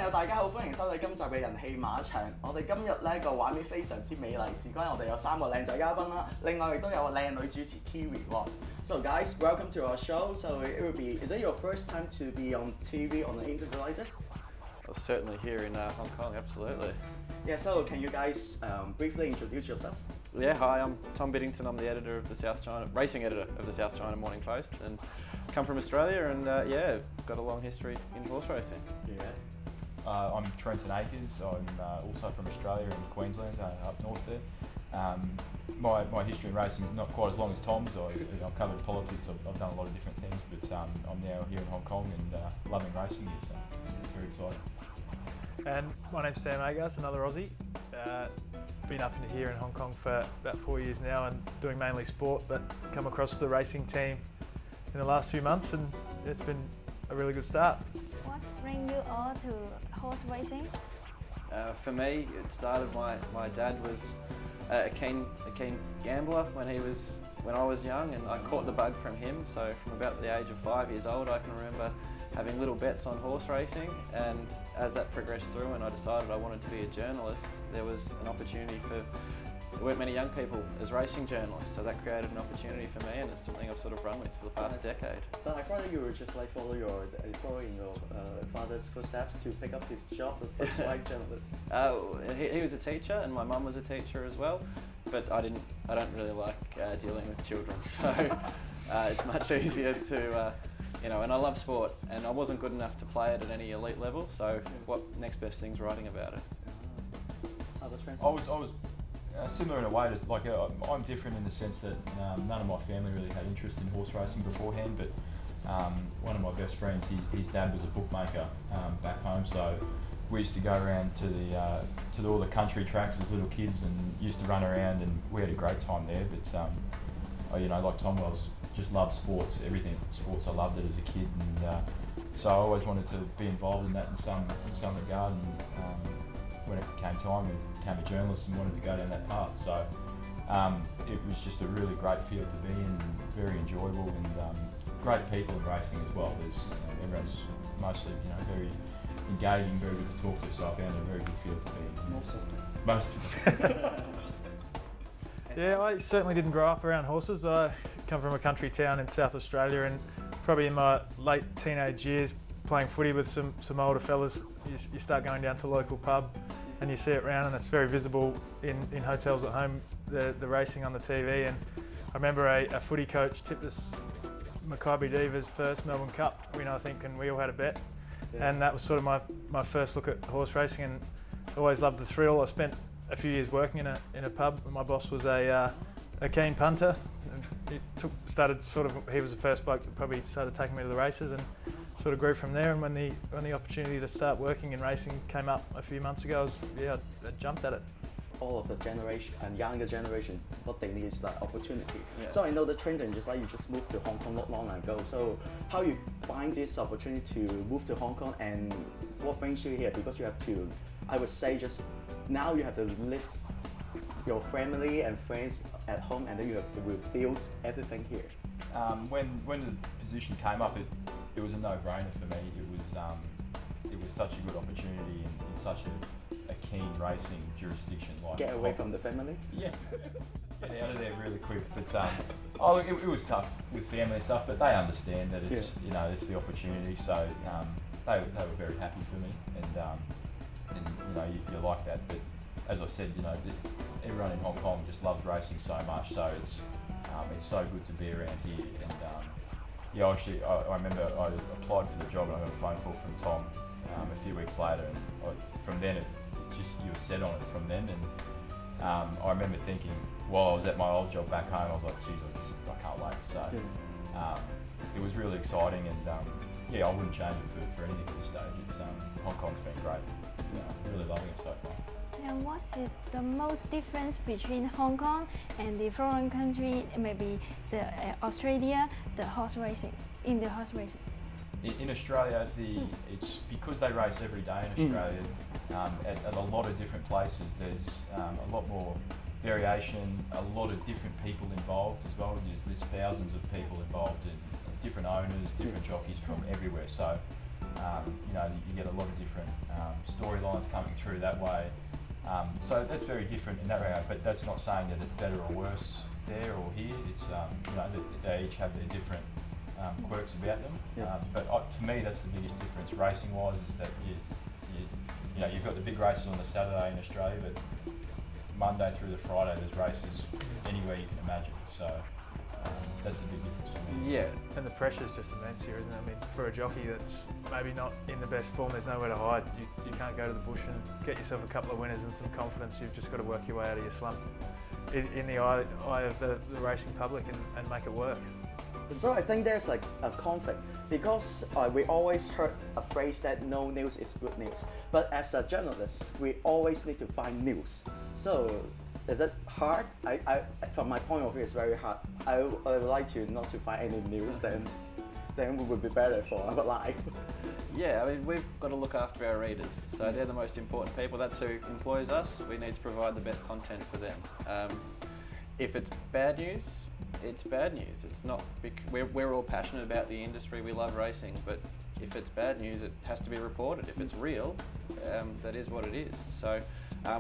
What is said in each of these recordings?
友大家好，歡迎收睇今集嘅人氣馬場。我哋今日呢個畫面非常之美麗，事關我哋有3個靚仔嘉賓啦，另外亦都有個靚女主持 Kiwi 喎。So guys, welcome to our show. So it will be, is it your first time to be on TV on an interview like this? Well, certainly here in Hong Kong, absolutely. Yeah, so can you guys briefly introduce yourself? Yeah, hi, I'm Tom Biddington. I'm the editor of the South China, racing editor of the South China Morning Post, and come from Australia, and yeah, got a long history in horse racing. Yes. I'm Trenton AKERS. I'm also from Australia and Queensland, up north there. My history in racing is not quite as long as Tom's. I've covered politics, I've done a lot of different things, but I'm now here in Hong Kong and loving racing here, so it's very exciting. And my name's Sam AGARS, another Aussie. Been up in here in Hong Kong for about 4 years now and doing mainly sport, but come across the racing team in the last few months, and it's been a really good start. What brings you all to horse racing? For me, it started, my dad was a keen gambler when I was young, and I caught the bug from him. So from about the age of 5 years old, I can remember having little bets on horse racing, and as that progressed through and I decided I wanted to be a journalist, there was an opportunity there weren't many young people as racing journalists, so that created an opportunity for me, and it's something I've sort of run with for the past decade. But I thought that you were just like following your father's footsteps to pick up this job as a white journalist. He was a teacher, and my mum was a teacher as well, but I don't really like dealing with children, so it's much easier to and I love sport, and I wasn't good enough to play it at any elite level, so what next best thing's writing about it. I was similar in a way to, I'm different in the sense that none of my family really had interest in horse racing beforehand, but one of my best friends, his dad was a bookmaker back home, so we used to go around to all the country tracks as little kids and used to run around, and we had a great time there. But like Tom, I just loved sports, everything sports. I loved it as a kid, and so I always wanted to be involved in that in some regard. And when it came time, I became a journalist and wanted to go down that path. So it was just a really great field to be in, very enjoyable, and great people in racing as well. Everyone's mostly very engaging, very good to talk to. So I found it a very good field to be in. Most of them. Yeah, I certainly didn't grow up around horses. I come from a country town in South Australia, and probably in my late teenage years playing footy with some older fellas, you start going down to the local pub and you see it round, and it's very visible in hotels at home, the racing on the TV. And I remember a footy coach tipped us BIDDINGTON's first Melbourne Cup win, I think, and we all had a bet. Yeah. And that was sort of my first look at horse racing, and always loved the thrill. I spent a few years working in a pub, and my boss was a keen punter. He was the first bloke that probably started taking me to the races, and sort of grew from there. And when the opportunity to start working in racing came up a few months ago, I jumped at it. All of the generation and younger generation, what they need is that opportunity. Yeah. So I know that Trenton, you just moved to Hong Kong not long ago. So how you find this opportunity to move to Hong Kong, and what brings you here? Because you have to, I would say, just now you have to live your family and friends at home, and then you have to rebuild everything here. When the position came up, it was a no-brainer for me. It was such a good opportunity in such a keen racing jurisdiction. Get away from the family? Yeah. Get out of there really quick. But it was tough with family and stuff, but they understand that it's it's the opportunity. So they were very happy for me, and you like that. But as I said, everyone in Hong Kong just loves racing so much. So it's so good to be around here. And I remember I applied for the job and I got a phone call from Tom a few weeks later, and from then you were set on it from then. And I remember thinking, while I was at my old job back home, I was like, geez, I can't wait. So it was really exciting, and I wouldn't change it for anything at this stage. Hong Kong's been great. Really loving it so far. And what's the most difference between Hong Kong and the foreign country, maybe Australia, the horse racing? In Australia, it's because they race every day in Australia. At a lot of different places, there's a lot more variation, a lot of different people involved as well. There's thousands of people involved, in different owners, different jockeys from everywhere. So you know, you get a lot of different storylines coming through that way. So that's very different in that regard, but that's not saying that it's better or worse there or here. It's, you know, they each have their different quirks about them. But to me, that's the biggest difference racing-wise, is that you know, you've got the big races on the Saturday in Australia, but Monday through the Friday, there's races anywhere you can imagine. So that's the big difference for me. Yeah. And the pressure's just immense here, isn't it? I mean, for a jockey that's maybe not in the best form, there's nowhere to hide. You can't go to the bush and get yourself a couple of winners and some confidence. You've just got to work your way out of your slump in the eye of the racing public and make it work. So I think there's like a conflict, because we always heard a phrase that no news is good news. But as a journalist, we always need to find news. So is it hard? From my point of view, it's very hard. I would like to not to find any news, then we would be better for our life. Yeah, I mean, we've got to look after our readers. So they're the most important people. That's who employs us. We need to provide the best content for them. If it's bad news, it's bad news. It's not. We're all passionate about the industry. We love racing, but if it's bad news, it has to be reported. If it's real, that is what it is. So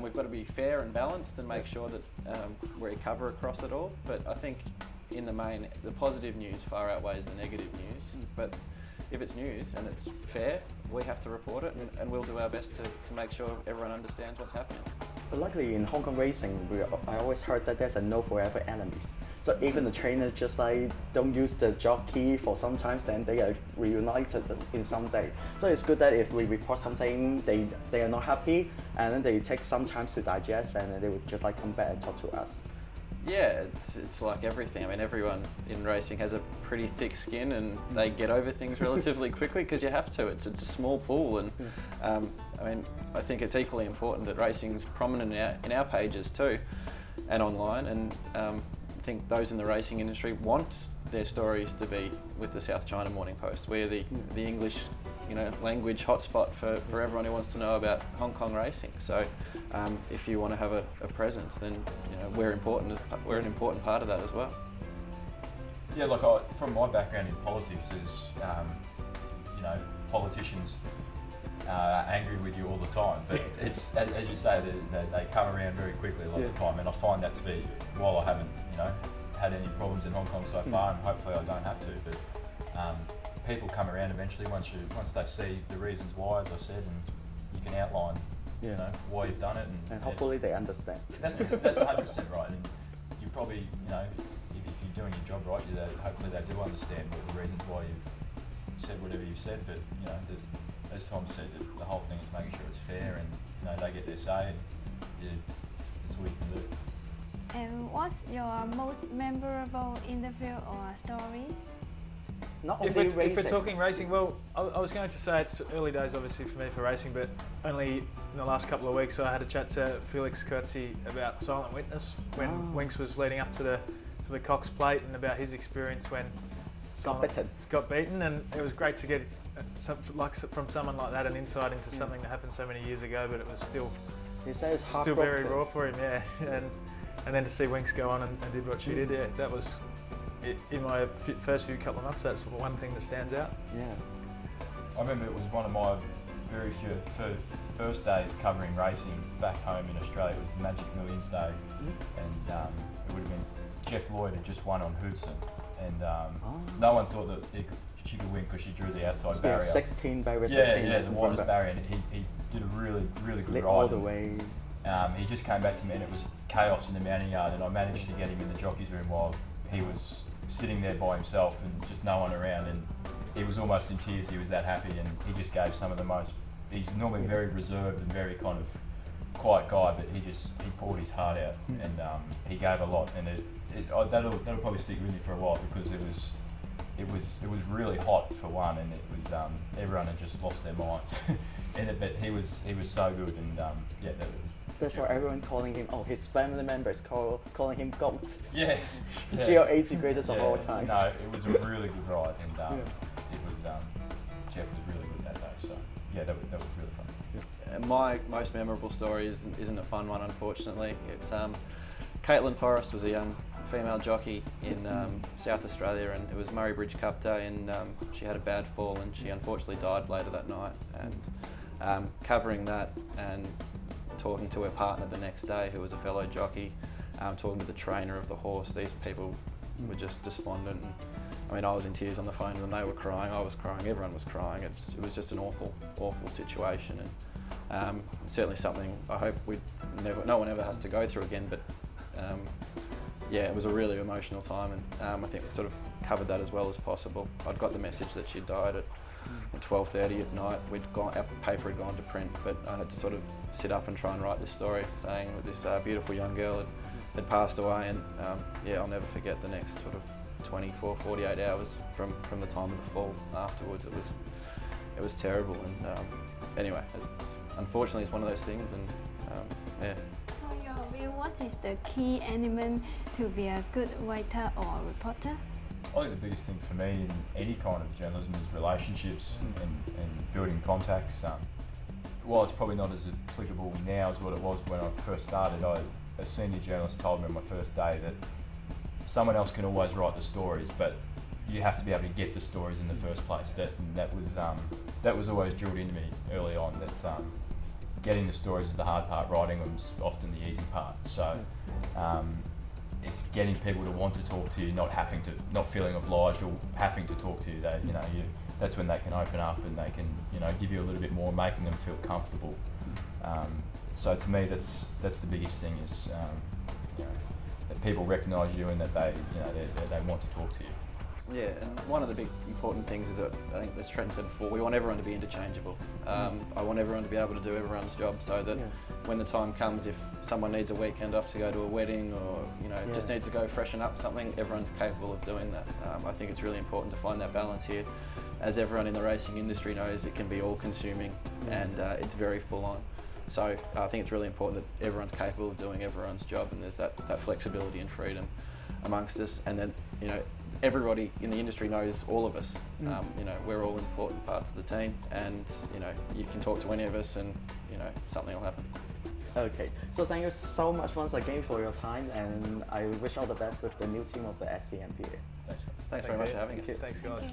we've got to be fair and balanced and make sure that we cover across it all. But I think in the main, the positive news far outweighs the negative news. But if it's news and it's fair, we have to report it, and we'll do our best to make sure everyone understands what's happening. But luckily in Hong Kong racing, I always heard that there's a no forever enemies. So even the trainers just like don't use the jockey for sometimes, then they are reunited in some day. So it's good that if we report something, they are not happy, and then they take some time to digest, and then they would just like come back and talk to us. Yeah, it's like everything. I mean, everyone in racing has a pretty thick skin, and they get over things relatively quickly because you have to. It's a small pool, and I mean, I think it's equally important that racing's prominent in our pages too, and online. And I think those in the racing industry want their stories to be with the South China Morning Post. We're the English, you know, language hotspot for everyone who wants to know about Hong Kong racing. So if you want to have a presence, then you know we're an important part of that as well. Yeah, like from my background in politics, is you know, politicians are angry with you all the time, but it's as you say, they come around very quickly a lot of the time, and I find that to be, while I haven't, you know, had any problems in Hong Kong so far, and hopefully I don't have to, but people come around eventually once they see the reasons why, as I said, and you can outline, you know, why you've done it, and hopefully they understand. That's 100% right, and you probably, you know, if you're doing your job right, hopefully they do understand what the reasons why you've said whatever you've said, but you know, as Tom said, the whole thing is making sure it's fair, and you know, they get their say. That's all you can do. And what's your most memorable interview or stories? Not If only we're racing. talking racing, well, I was going to say it's early days obviously for me for racing, but only in the last couple of weeks I had a chat to Felix Kurtzy about Silent Witness when Winks was leading up to the Cox Plate, and about his experience when got beaten, and it was great to get from someone like that an insight into something that happened so many years ago, but it was still very raw for him, yeah. And then to see Winks go on and did what she did, yeah, that was, in my first few couple of months, that's one thing that stands out. Yeah. I remember it was one of my very few first days covering racing back home in Australia. It was the Magic Millions Day, and it would have been Jeff Lloyd had just won on Hoodson, and no one thought that she could win because she drew the outside barrier. 16 barrier, 16. Yeah, the widest barrier, and he did a really good ride. All the way. He just came back to me, and it was chaos in the mounting yard, and I managed to get him in the jockey's room while he was sitting there by himself and just no one around, and he was almost in tears. He was that happy, and he just gave some of the most. He's normally very reserved and very kind of quiet guy, but he poured his heart out, and he gave a lot, and that'll probably stick with me for a while, because it was really hot for one, and it was everyone had just lost their minds. But he was so good, and yeah, that's why everyone calling him. Oh, his family members calling him GOAT. Yes. GL80 greatest of all time. No, it was a really good ride, and it was Jeff was really good that day. So yeah, that was really fun. My most memorable story isn't a fun one, unfortunately. It's Caitlin Forrest was a young female jockey in South Australia, and it was Murray Bridge Cup Day, and she had a bad fall and she unfortunately died later that night. And covering that and talking to her partner the next day, who was a fellow jockey, talking to the trainer of the horse, these people were just despondent. And, I mean, I was in tears on the phone when they were crying, I was crying, everyone was crying. It was just an awful, awful situation. And certainly something I hope no one ever has to go through again, but yeah, it was a really emotional time, and I think we sort of covered that as well as possible. I'd got the message that she died at 12:30 at night. Our paper had gone to print, but I had to sort of sit up and try and write this story, saying that this beautiful young girl had passed away, and yeah, I'll never forget the next sort of 24, 48 hours from the time of the fall afterwards. It was terrible, and anyway, unfortunately it's one of those things, and yeah. For your view, what is the key element to be a good writer or reporter? I think the biggest thing for me in any kind of journalism is relationships and building contacts. While it's probably not as applicable now as what it was when I first started, a senior journalist told me on my first day that someone else can always write the stories, but you have to be able to get the stories in the first place. That was always drilled into me early on. That getting the stories is the hard part, writing them is often the easy part. So it's getting people to want to talk to you, not feeling obliged or having to talk to you. That's when they can open up and they can give you a little bit more, making them feel comfortable. So to me, that's the biggest thing is that people recognise you and that they want to talk to you. Yeah, and one of the big important things is that I think, as Trenton said before, we want everyone to be interchangeable. I want everyone to be able to do everyone's job, so that when the time comes, if someone needs a weekend off to go to a wedding or just needs to go freshen up something, everyone's capable of doing that. I think it's really important to find that balance here. As everyone in the racing industry knows, it can be all-consuming and it's very full-on. So I think it's really important that everyone's capable of doing everyone's job, and there's that flexibility and freedom amongst us, and then everybody in the industry knows all of us. We're all important parts of the team, and you can talk to any of us, and something will happen. Okay, so thank you so much once again for your time, and I wish all the best with the new team of the SCMPA. Thanks very much for having us. Thanks, guys.